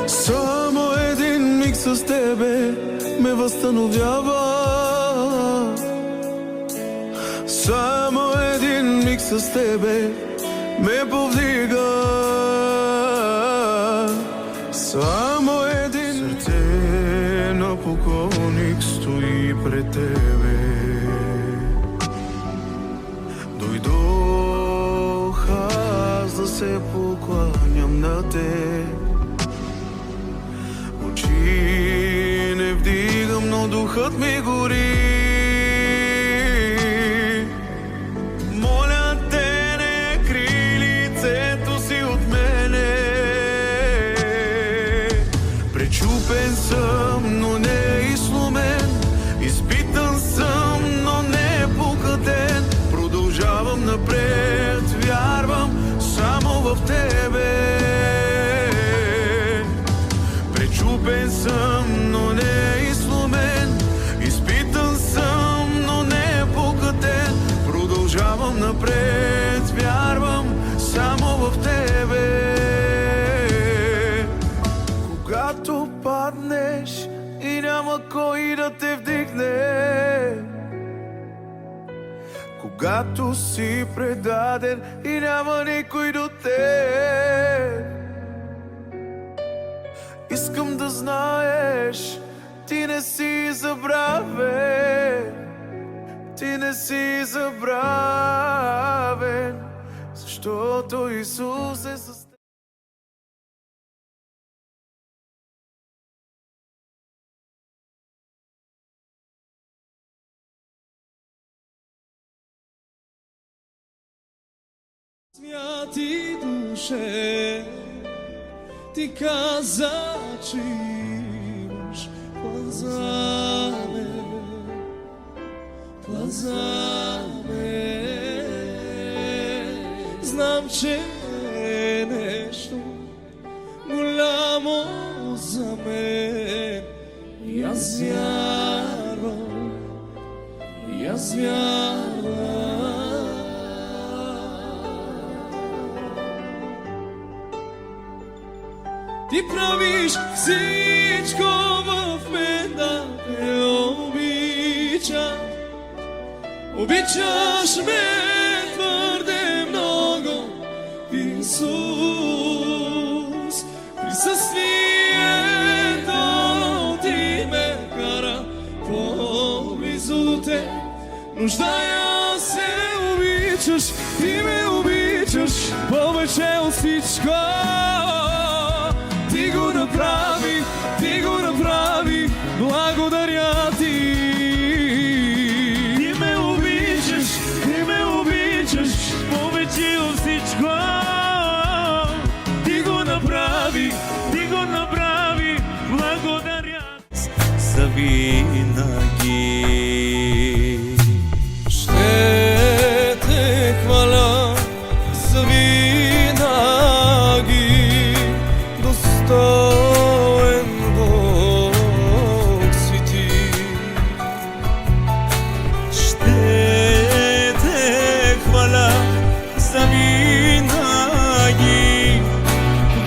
Само един миг с тебе ме възстановява. Само един миг с тебе ме повдига. Само един сърце на покойник стои пред тебе. Дойдох аз да се покланям на те. Очи не вдигам, но духът ми гори. Моля те, не крий лицето си от мене. Пречупен съм, но не изсломен. Изпитан съм, но не покатен. Продължавам напред, вярвам само в тебе. Пречупен съм, но не изсломен. Изпитан съм, но не покатен. Продължавам напред, вярвам само в тебе. Когато паднеш и няма кой да те вдигне, когато си предаден и няма никой до теб, искам да знаеш, ти не си забравен. Ти не си забравен, защото Исус е с теб. Святи душе, ти каза, че имаш план за мен, план за мен. Знам, че е нещо голямо за мен. И аз вярвам, и аз вярвам. Ти правиш всичко в мен да те обичам. Обичаш ме твърде много, Исус. Присъствието ти ме кара по-близо до те. Нуждая се, обичаш, ти ме обичаш повече от всичко. Ти го направи, ти го направи, благодаря ти. Ти ме обичаш, повече от всичко. Ти го направи, благодаря. Завинаги ще те хваля, завинаги. Достоен Бог си ти. ще те хваля завинаги.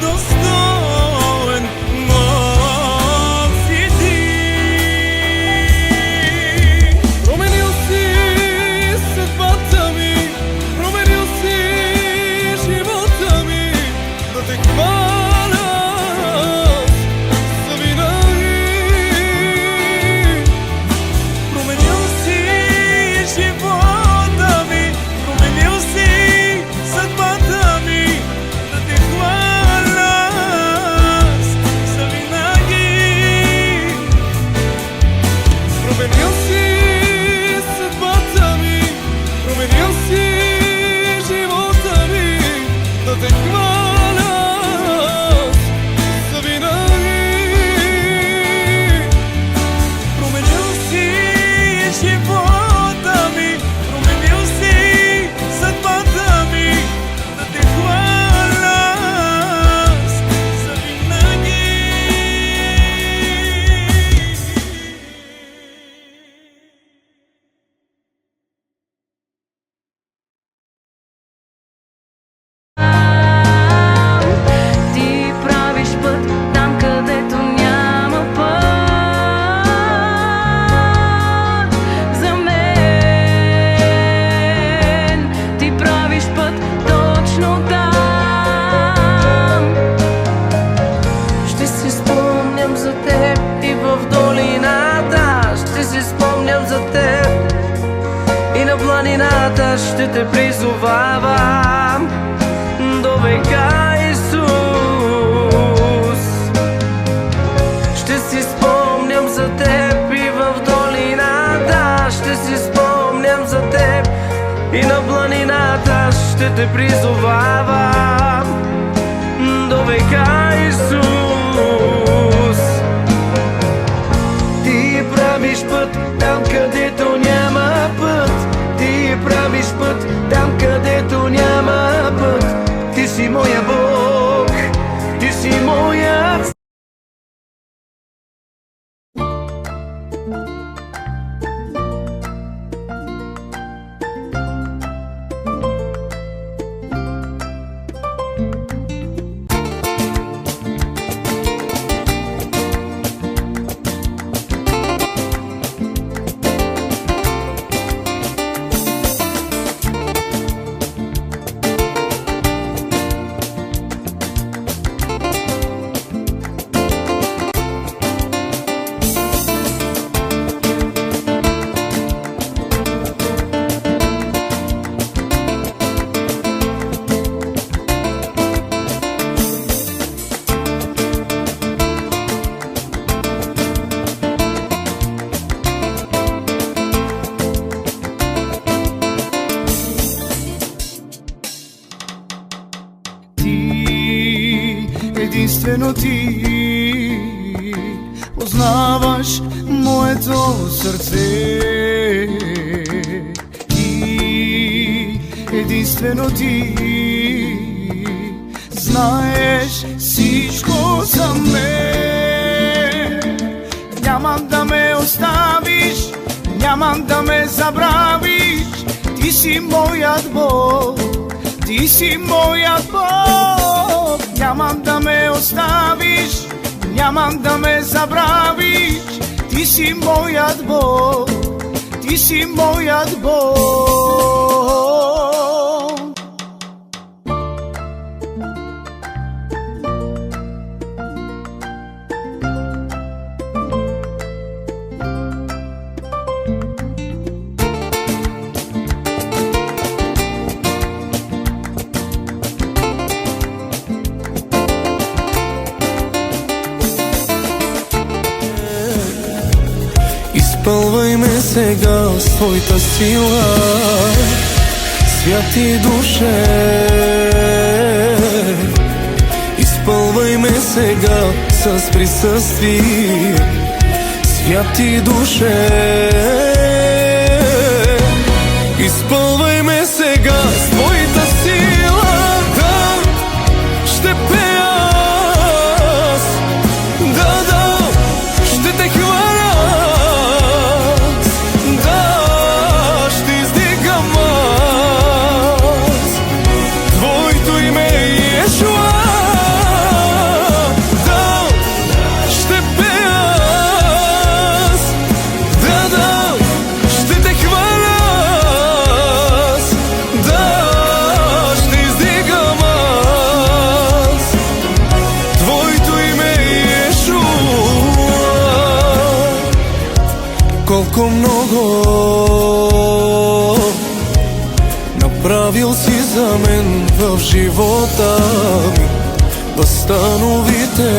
Достоен Бог си ти. ще те призовавам до века, Исус. Ще си спомням за теб и в долината, ще си спомням за теб и на планината. Ще те призовавам до века, Исус. Ти правиш път там, където няма път. Ти правиш път там, където няма път. Ти си моя Бог, ти си моят. Единствено ти познаваш моето сърце и единствено ти знаеш всичко за мен. Нямам да ме оставиш, нямам да ме забравиш. Ти си моят Бог, ти си моят Бог. Нямам да ме оставиш, нямам да ме забравиш. Ти си моят Бог, ти си моят Бог. Изпълвай ме сега с твоята сила, Святи Душе. Изпълвай ме сега с присъствие, Святи Душе. Изпълвай ме сега с твоята сила, да, ще пея аз, да, ще те хваля, да, ще издигам аз твоето име, Йешуа. Да, ще пея аз, да, ще те хваля аз, да, ще издигам аз твоето име, Йешуа. Колко много направил си за мен в живота ми, възстановите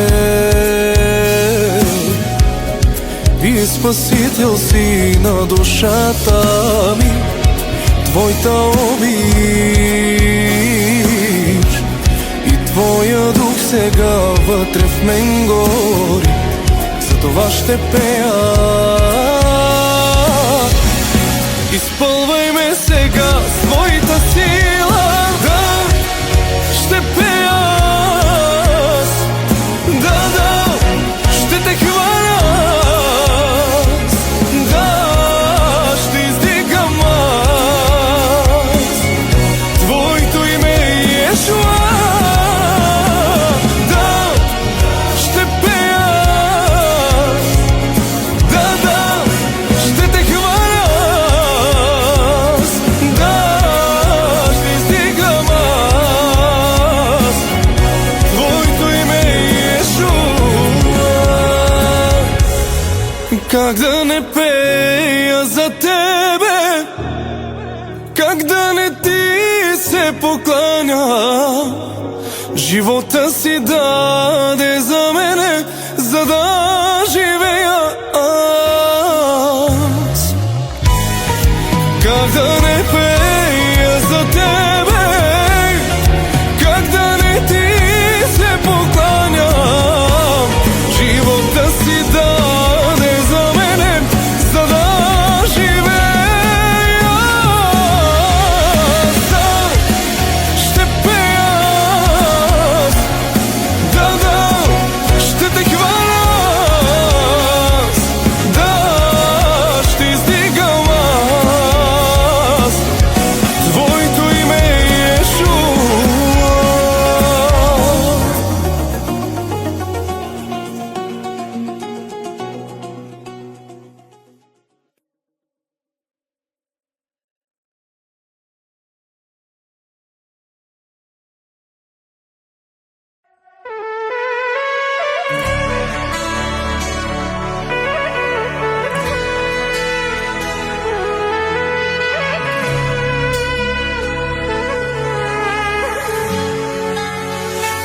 и спасител си на душата ми. Твоята обич и Твоя дух сега вътре в мен гори, затова ще пея. Изпълвай ме сега с Твоята сила, да, ще пея аз, да, ще те хваля аз, да, ще издигам аз Твоето име, Йешуа. Да, ще пея аз, да, ще те хваля аз, да, ще издигам аз Твоето име, Йешуа. Как да не пея за Тебе, как да не покланя. Живота си даде за мене, за да живея аз. Как да не пея за тебе, как да не ти се покланям. Живота си даде за мене, за да живея аз. Ще пея аз, да, ще те хваля аз, да, ще издигам аз твоето име Йешуа.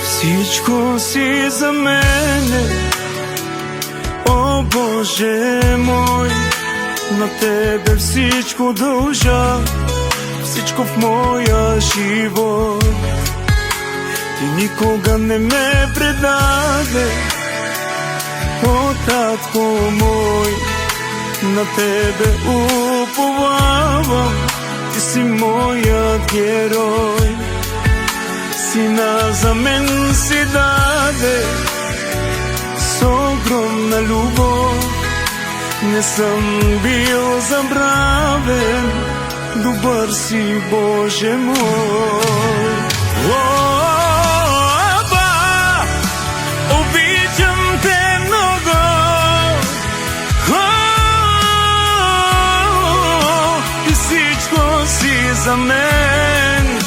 Всичко си за мене, о Боже мой, на Тебе всичко дължа, всичко в моя живот. Ти никога не ме предаде, о Татко мой, на Тебе уповавам, Ти си моят герой. Сина за мен си даде с огромна любов. Не съм бил забравен, добър си, Боже мой. О, Аба, обичам Те много. И всичко си за мен.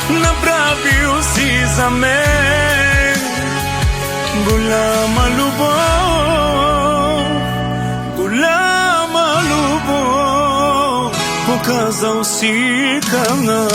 Направил си за мен голяма любов, показал си към нас.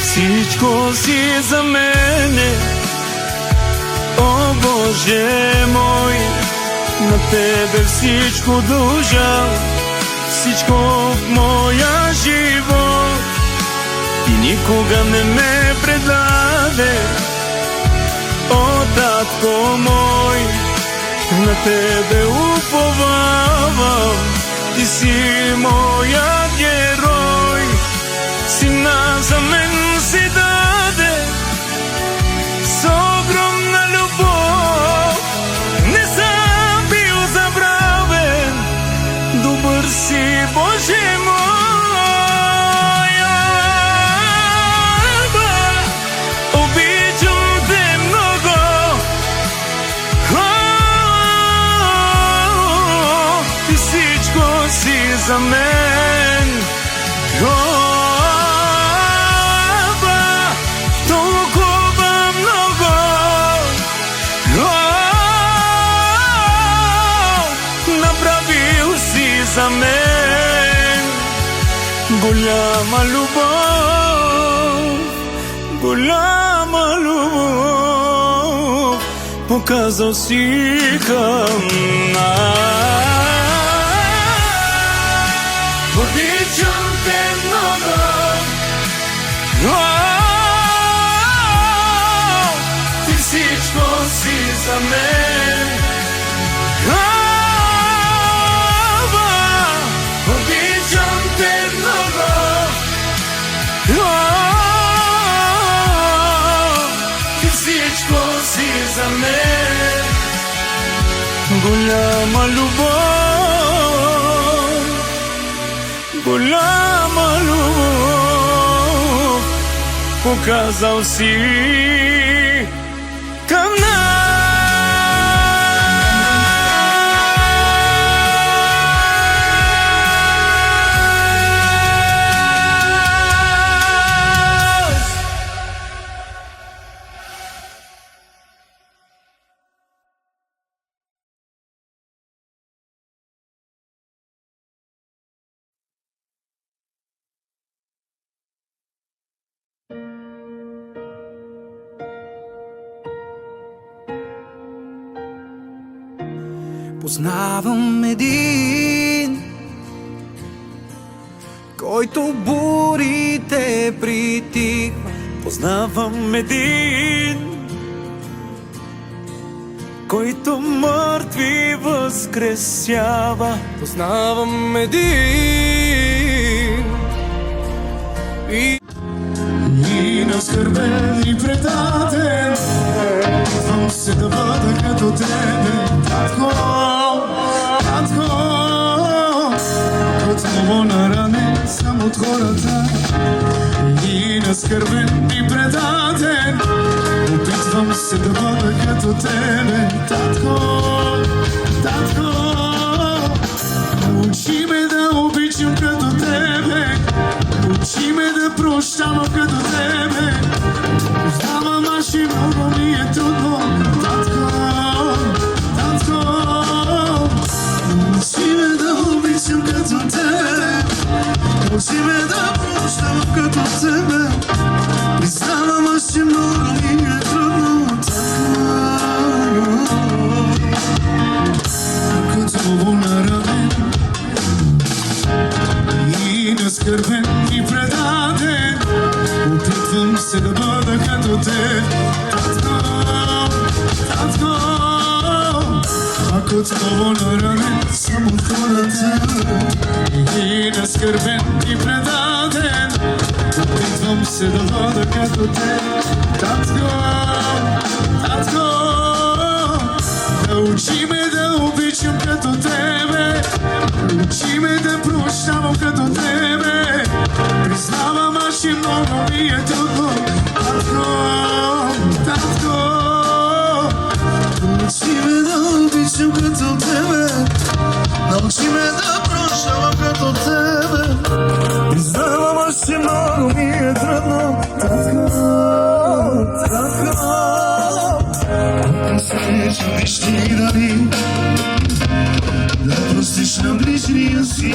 Всичко си за мене, о Боже мой, на Тебе всичко дължа, всичко в моя живот. Ти никога не ме предаде, о Татко мой, на Тебе уповавам, Ти си моят герой. Сина за мен си даде с огромна любов. Не съм бил забравен, добър си, Боже мой. Аба, обичам Те много. Ти всичко си за мен. За мен голяма любов, показал си към нас. Обичам Те много. Ти всичко си за мен. Обичам Те много. Ти всичко си за мен. голяма любов, голяма любов, показал си към Познавам един, който бурите притихва. Познавам един, който мъртви възкресява. Познавам един и наскърбен и предаден, опитвам се да бъда като тебе. Татко, татко, отново наранен съм от хората. И наскърбен и предаден, опитвам се да бъда като тебе. Татко, татко, научи ме да обичам като тебе. Учи ме да прощавам като тебе. Знам, аш и много ми е трудно. Татко, татко, учи ме да обичам като тебе. Учи ме да прощавам като тебе. Знам, аш и много ми е трудно. Татко, като наранен и наскърбен и предаден, опитвам се да бъда като те. Татко, татко, ако отново наранен съм от хората. И наскърбен и предаден, опитвам се да бъда като те. Татко, татко, научи ме да обичам като тебе. Учи ме да прощавам като тебе. Признавам, аш и много ми е трудно. Татко, татко, научи ме да обичам като тебе. Научи ме да прощавам като тебе. Признавам, аш и много ми е трудно. Татко, татко, ако се чудиш ти дали да простиш на ближния си.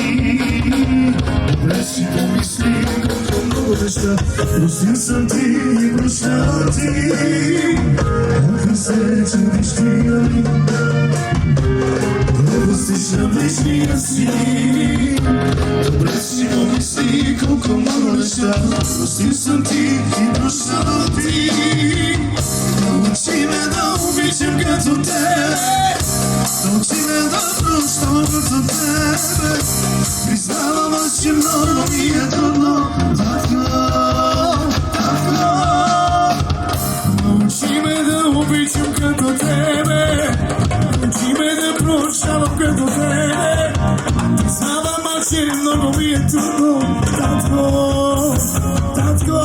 Добре си помисли колко много неща простил съм ти и прощавам ти. Ако се чудиш ти дали да простиш на ближния си. Добре си помисли колко много неща простил съм ти и прощавам ти. Научи ме да обичам като те. Научи ме да прощавам като тебе. Признавам, че много ми е трудно. Татко, татко, научи ме да обичам като тебе. Научи ме да прощавам като тебе. Признавам, че много ми е трудно. Татко, татко.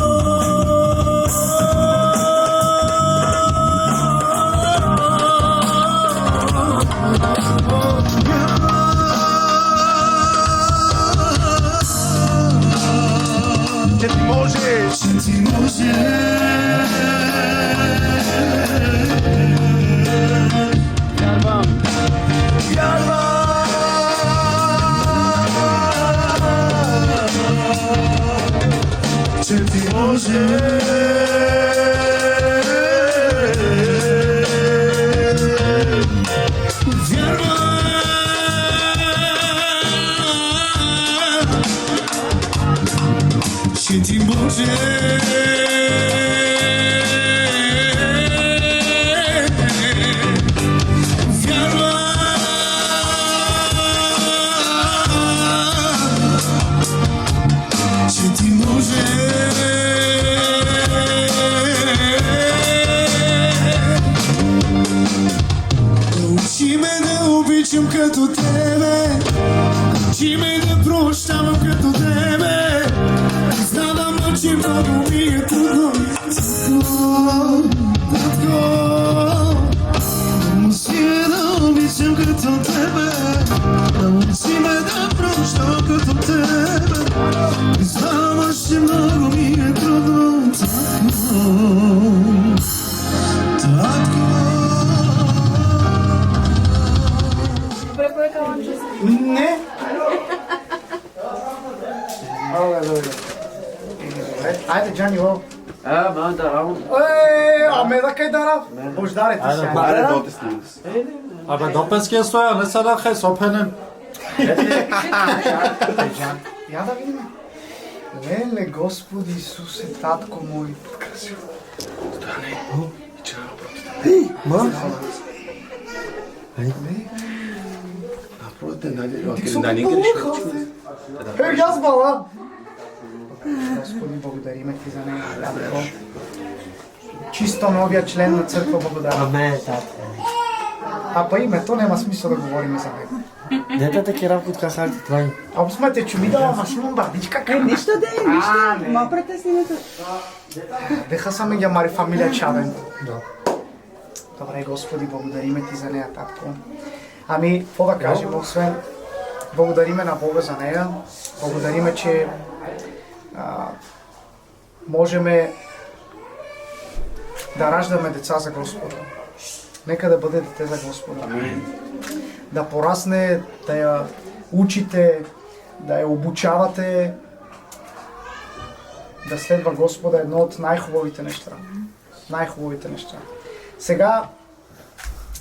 Че ти можеш, че ти можеш. Вярвам, вярвам, че ти можеш. Че ти можеш. Че ти можеш. Научи ме да прощавам като тебе. Признавам, че много ми е трудно. Татко, научи ме да обичам като тебе. Научи ме да прощавам като тебе. Признавам, че много ми е трудно. Татко. Не. Ajde, Gianni, ovo. Ben de ravun. Ame da kaj dara? Boždarete se. Айде да отесни се. Абе, допенския стоя, не са да хай сопенен. Я да видим. Леле, Господи Исусе, татко мой. Красиво. Аз бала. Господи, благодариме ти за нея. Татко. Чисто новия член на църква, благодаря. Амен, татко. А па името няма смисъл да говорим за него. Дете таки работ казахте това. Або смете, че ми дава Масимон Бардичка. Нищо да е, нищо. Ма притеснението. Деха са ме гямари фамилия Чаден. Добре, Господи, благодариме ти за нея, татко. Ами, какво да кажем, освен благодариме на Бога за нея, благодариме, че можем да раждаме деца за Господа. Нека да бъде дете за Господа. Да порасне, да я учите, да я обучавате, да следва Господа едно от най-хубавите неща. Най-хубавите неща. Сега,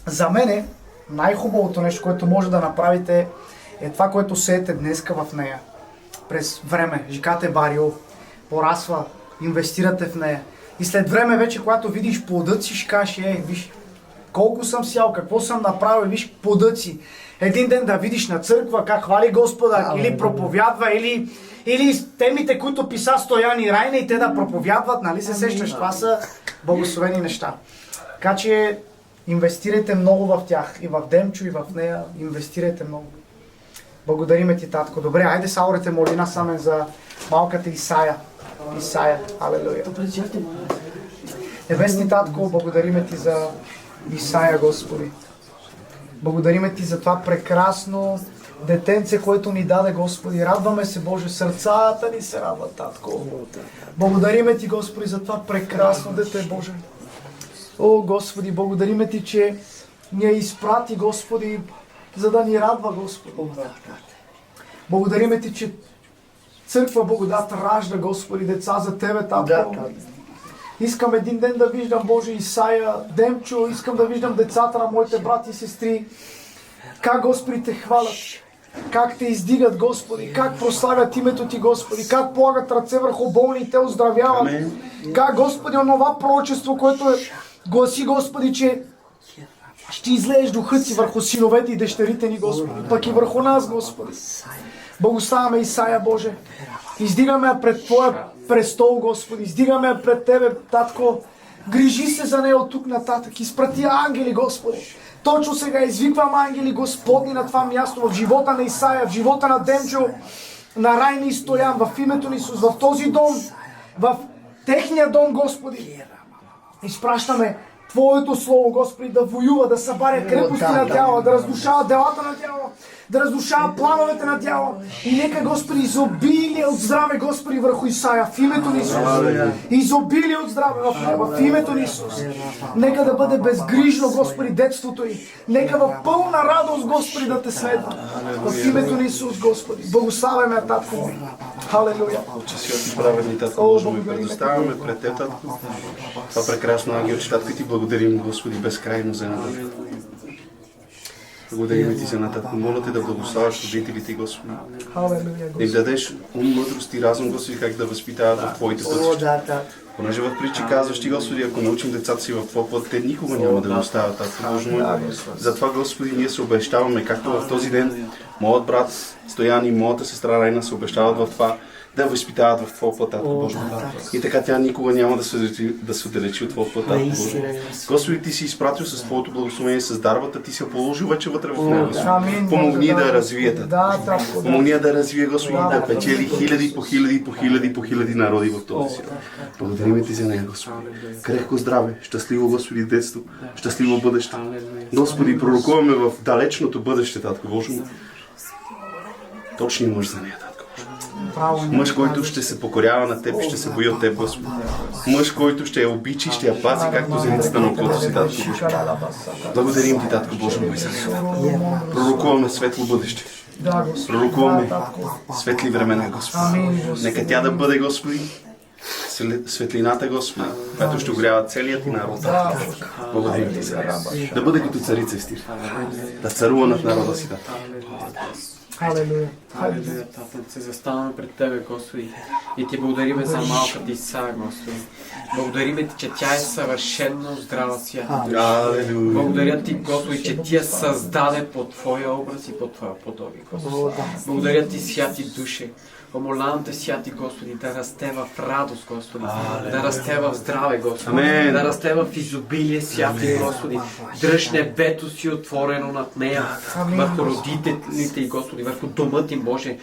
за мене, най-хубавото нещо, което може да направите, е това, което сеете днеска в нея. През време, жикате барио, порасва, инвестирате в нея. И след време вече, когато видиш плодът си, ще кажеш, виж, колко съм сял, какво съм направил, виж плодът си. Един ден да видиш на църква как хвали Господа, или проповядва, или темите, които писа Стоян и Райна, и те да проповядват, нали се сещаш, това са благословени неща. Така че инвестирайте много в тях, и в Демчо, и в нея, инвестирайте много. Благодариме ти, татко. Добре, айде саурете молина саме за малката Исая. Исая, алелуя. Небесни татко, благодариме ти за Исая, Господи. Благодариме ти за това прекрасно детенце, което ни даде, Господи. Радваме се, Боже, сърцата ни се радват, татко. Благодариме ти, Господи, за това прекрасно дете, Боже. О, Господи, благодариме ти, че ни я изпрати, Господи, за да ни радва, Господи. Благодариме ти, че църква Благодат ражда, Господи, деца за Тебе, татко. Искам един ден да виждам, Боже, Исая, Демчо, искам да виждам децата на моите брати и сестри. Как, Господи, те хвалят, как те издигат, Господи, как прославят името ти, Господи, как полагат ръце върху болни и те оздравяват. Как, Господи, онова пророчество, което гласи, Господи, че ще излееш духът си върху синовете и дъщерите ни, Господи, пък и върху нас, Господи. Благославяме Исая, Боже. Издигаме я пред Твоя престол, Господи. Издигаме я пред Тебе, татко. Грижи се за нея от тук нататък. Изпрати ангели, Господи. Точно сега извиквам ангели, Господни, на това място, в живота на Исая, в живота на Демчо, на Райни и Стоян, в името на Исус, в този дом, в техния дом, Господи. Изпращаме Твоето Слово, Господи, да воюва, да събаря крепости на дявола, да разрушава делата на дявола, да разрушава плановете на дявола. И нека, Господи, изобилие от здраве, Господи, върху Исая, в името на Исус. Изобилие от здраве в името на Исус. Нека да бъде безгрижно, Господи, детството й. Нека в пълна радост, Господи, да те следва. В името на Исус, Господи. Благославяме, татко. Халелуя. Че си от праведни, татко, Боже, ми предоставяме пред Теб, татко. Това прекрасно ангелче, татко, и ти благодарим, Господи, безкрайно за едната. Благодарим ти за едната. Моля те да благославяш родителите, Господи. Да им дадеш ум, мъдрост и разум, Господи, как да възпитават в Твоите пътища. Понеже в притчи казваш ти, Господи, ако научим децата си в Твоя път, те никога няма да не оставят, татко Боже мой. Затова, Господи, ние се обещаваме, както в този ден моят брат Стоян и моята сестра Райна се обещават в това да възпитават в Твоя път, Татко Боже. И така тя никога няма да се отдалечи от Твоя път, Татко Боже. Господи, Ти си изпратил с Твоето благословение, с дарбата, Ти си я положил вече вътре в нея, Господи. Помогни да я развие, Татко. Помогни да развие, Господи, да печели хиляди по хиляди по хиляди по хиляди народи в този свят. Благодарим Ти за нея, Господи. Крехко здраве, щастливо, Господи, детство, щастливо бъдеще. Господи, пророкуваме в далечното бъдеще, Татко Боже. Точни мъж за нея, Татко. Мъж, който ще се покорява на Теб и ще се бои от Теб, Господи. Мъж, който ще я обичи и ще я пази, както зеницата на окото си, Татко Боже. Благодарим Ти, Татко Боже, мой за нея. Пророкуваме светло бъдеще. Пророкуваме светли времена, Господи. Нека тя да бъде, Господи, светлината, Господи, която ще огрява целият Ти народ. Благодарим Ти за нея. Да бъде като царица Естир. Да царува над народа си, Татко. Халелуя. Халелуя, Татънце, заставаме пред Тебе, Господи, и Ти благодариме за малката Исая, Господи. Благодариме Ти, че тя е съвършено здрава свята. Благодаря Ти, Господи, че Ти я създаде по Твоя образ и по Твоя подобие, Господи. Благодаря Ти, святи душе. Помолявам Те, святи Господи, да расте в радост, Господи, да расте в здраве, Господи, да расте в изобилие, святи Господи. Дръж небето си отворено над нея, върху родителите и Господи, върху домът им, Боже.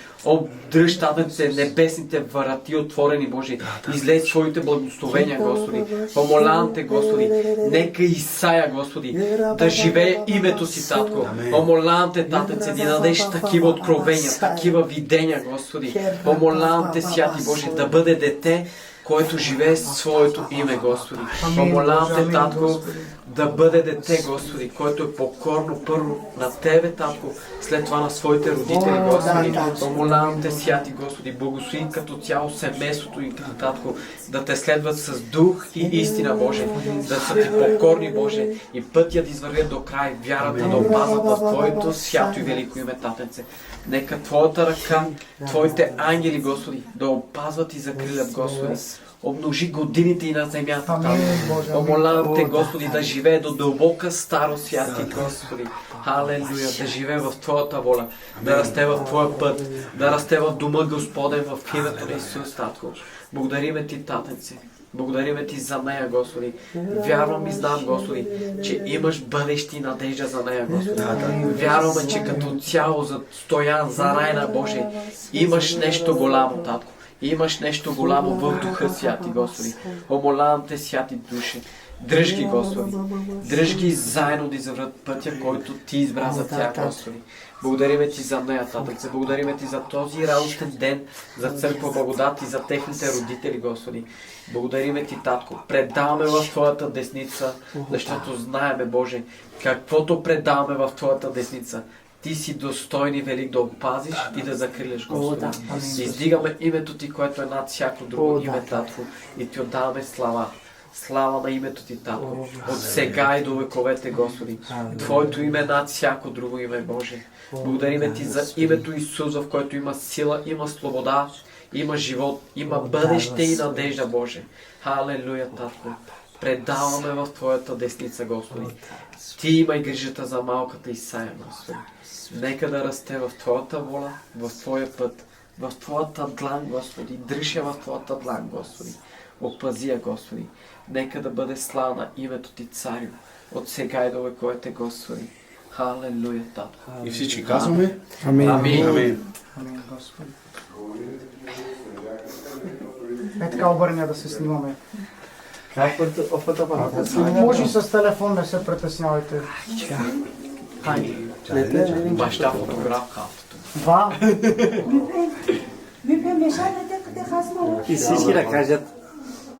Дръж, Татънце, небесните врати отворени, Боже. Излез своите благословения, Господи. Помолявам Те, Господи, нека Исая, Господи, да живее името си, Татко. Помолявам Те, Татънце, да дадеш такива откровения, такива видения, Господи. Помолявам Те, святи Боже, да бъде дете, който живее своето име, Господи. Помолявам Те, Татко, да бъде дете, Господи, който е покорно първо на Тебе, Татко, след това на своите родители, Господи. Помолявам Те, святи Господи, благослови като цяло семейството и като Татко, да Те следват с дух и истина, Боже, да са Ти покорни, Боже, и пътя да извървят до край, вярата да опазват в Твоето свято и велико име, Татенце. Нека Твоята ръка, Твоите ангели, Господи, да опазват и закрилят, Господи. Обмножи годините и на земята. Помолявам Те, Господи, да живее до дълбока старост, святи Господи. Халелуя, да живее в Твоята воля, да расте в Твоя път, да расте в дома Господен в името на Исус, Татко. Благодариме Ти, Татенце. Благодариме Ти за нея, Господи. Вярвам и знам, Господи, че имаш бъдещи надежда за нея, Господи. Вярваме, че като цяло за Стоян, за Райна, Боже, имаш нещо голямо, Татко. Имаш нещо голямо в духа, святи Господи. Помолявам Те, святи души. Дръж ги, Господи. Дръж ги заедно да извървят пътя, който Ти избра за тях, Господи. Благодариме Ти за нея, Татък. Благодариме Ти за този радостен ден, за Църква Благодат и за техните родители, Господи. Благодариме Ти, Татко. Предаваме в Твоята десница, защото знаеме, Боже, каквото предаваме в Твоята десница, Ти си достоен и велик да опазиш и да закриляш, Господи. Издигаме името Ти, което е над всяко друго име, Татко, и Ти отдаваме слава. Слава на името Ти, Татко, от сега и до вековете, Господи. Твоето име е над всяко друго име, Боже. Благодариме Ти за името Исус, в което има сила, има свобода, има живот, има бъдеще и надежда, Боже. Халелуя, Татко. Предаваме в Твоята десница, Господи. Ти имай грижата за малката Исая, Господи. Нека да расте в Твоята воля, в Твоя път, в Твоята длан, Господи. Дръж я в Твоята длан, Господи. Опази я, Господи. Нека да бъде славна името Ти, Царю, от сега и до вековете, Господи. Халелуя, Татко. И всички казваме Амин. Амин. Амин, Господи. Е така обърня да се снимаме. Може и с телефон, не се притеснявайте. Хайде. Баща фотограф, Два. Ми премешате те къде хасма. И всички да кажат